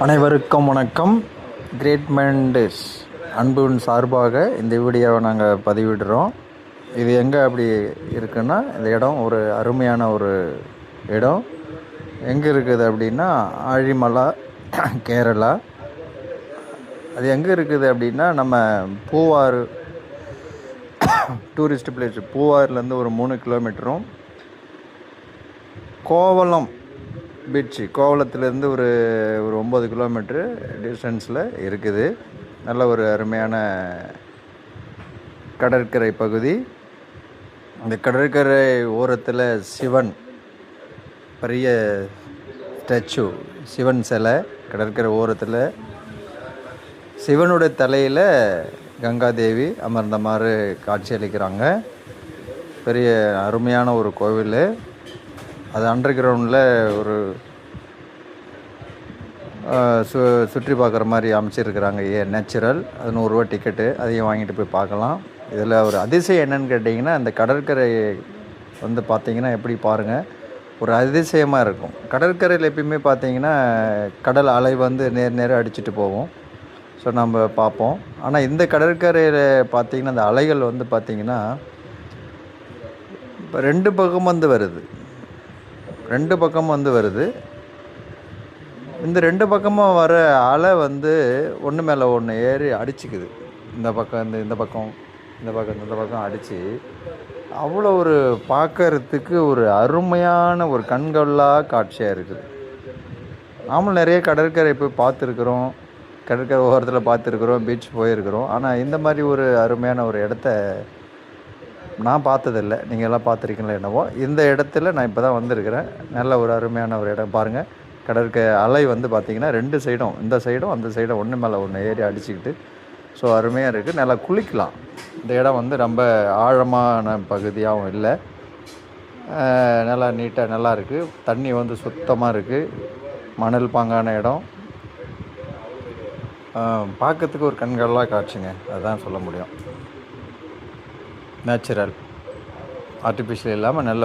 அனைவருக்கும் வணக்கம். Great minders அன்புவின் சார்பாக இந்த வீடியோவை நாங்கள் பதிவிடுறோம். இது எங்கே அப்படி இருக்குன்னா, இந்த இடம் ஒரு அருமையான ஒரு இடம். எங்கே இருக்குது அப்படின்னா ஆழிமலா, கேரளா. அது எங்கே இருக்குது அப்படின்னா நம்ம பூவாறு டூரிஸ்ட் பிளேஸ். பூவாறுலேருந்து ஒரு 3 கிலோமீட்டரும், கோவளம் பீச்சு கோவளத்துலேருந்து ஒரு 9 கிலோமீட்ரு டிஸ்டன்ஸில் இருக்குது. நல்ல ஒரு அருமையான கடற்கரை பகுதி. இந்த கடற்கரை ஓரத்தில் சிவன் பெரிய ஸ்டாச்சு, சிவன் சிலை கடற்கரை ஓரத்தில். சிவனுடைய தலையில் கங்காதேவி அமர்ந்த மாதிரி காட்சியளிக்கிறாங்க. பெரிய அருமையான ஒரு கோவில். அது அண்டர் கிரவுண்டில் ஒரு சுற்றி பார்க்குற மாதிரி அமைச்சிருக்கிறாங்க. நேச்சுரல். அது 100 ரூபா டிக்கெட்டு. அதையும் வாங்கிட்டு போய் பார்க்கலாம். இதில் ஒரு அதிசயம் என்னென்னு கேட்டிங்கன்னா, அந்த கடற்கரை வந்து பார்த்திங்கன்னா எப்படி பாருங்கள், ஒரு அதிசயமாக இருக்கும். கடற்கரையில் எப்பயுமே பார்த்திங்கன்னா கடல் அலை வந்து நேராக அடிச்சுட்டு போகும். ஸோ நம்ம பார்ப்போம். ஆனால் இந்த கடற்கரையில் பார்த்திங்கன்னா அந்த அலைகள் வந்து பார்த்திங்கன்னா இப்போ 2 பக்கம் வந்து வருது. 2 பக்கம் வந்து வருது. இந்த 2 பக்கமும் வர அலை வந்து ஒன்று மேலே ஒன்று ஏறி அடிச்சுக்குது. இந்த பக்கம் இந்த பக்கம் இந்த பக்கம் அடித்து அவ்வளோ ஒரு பார்க்கறதுக்கு ஒரு அருமையான ஒரு கண்கொள்ளா காட்சியாக இருக்குது. நாமளும் நிறைய கடற்கரை போய் பார்த்துருக்குறோம், கடற்கரை ஓரத்தில் பார்த்துருக்குறோம், பீச் போயிருக்கிறோம். ஆனால் இந்த மாதிரி ஒரு அருமையான ஒரு இடத்த நான் பார்த்ததில்லை. நீங்கள் எல்லாம் பார்த்துருக்கீங்களா என்னவோ. இந்த இடத்துல நான் இப்போ தான் வந்திருக்கிறேன். நல்ல ஒரு அருமையான ஒரு இடம் பாருங்கள். அலை வந்து பார்த்திங்கன்னா 2 சைடும், இந்த சைடும் அந்த சைடும் ஒன்று மேலே ஒன்று ஏறி அடிச்சுக்கிட்டு ஸோ அருமையாக இருக்குது. நல்லா குளிக்கலாம். இந்த இடம் வந்து ரொம்ப ஆழமான பகுதியாகவும் இல்லை, நல்லா நீட்டாக நல்லா இருக்குது. தண்ணி வந்து சுத்தமாக இருக்குது. மணல் பாங்கான இடம். பார்க்கறதுக்கு ஒரு கண்களாக காட்சிங்க. அதுதான் சொல்ல முடியும். நேச்சுரல், ஆர்டிஃபிஷியல் இல்லாமல் நல்ல